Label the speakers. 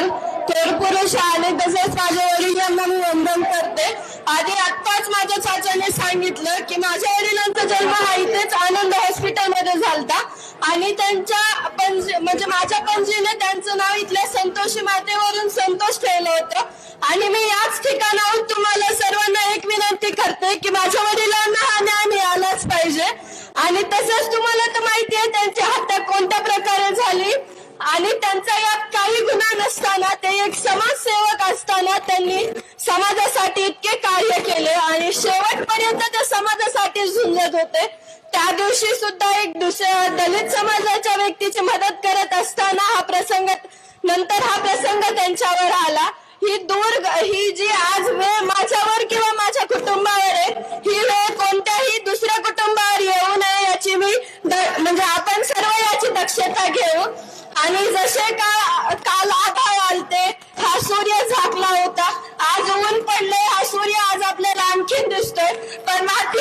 Speaker 1: पण थोर पुरुष आणि तसेच माझ्या वडिलांना मी वंदन करते। आधी आत्ताच माझ्या चाचाने सांगितलं की माझ्या वडिलांचा जन्म हा इथेच आनंद हॉस्पिटलमध्ये झालता आणि त्यांच्या म्हणजे माझ्या पणजीने त्यांचं नाव इथल्या संतोषी मातेवरून संतोष ठेवलं होतं आणि मी याच ठिकाणाहून तुम्हाला सर्वांना एक विनंती करते की माझ्या वडिलांना हा न्याय मिळालाच पाहिजे। आणि तसंच तुम्हाला तर माहिती आहे त्यांची हत्या कोणत्या प्रकारे झाली आणि त्यांचा यात काही गुन्हा नसताना ते एक समाजसेवक असताना त्यांनी समाजासाठी इतके कार्य केले आणि शेवटपर्यंत ते समाजासाठी झुंजत होते। त्या दिवशी सुद्धा एक दुसऱ्या दलित समाजाच्या व्यक्तीची मदत करत असताना हा प्रसंग त्यांच्यावर आला। ही जी आज वेळ माझ्यावर किंवा माझ्या कुटुंबावर आहे ही वेळ कोणत्याही दुसऱ्या कुटुंबावर येऊ नये याची मी म्हणजे आपण सर्व याची दक्षता घेऊ। आणि जसे काल आभाळ आलते हा सूर्य झाकला होता, आज ऊन पडले हा सूर्य आज आपल्याला आणखीन दिसतोय, पण माती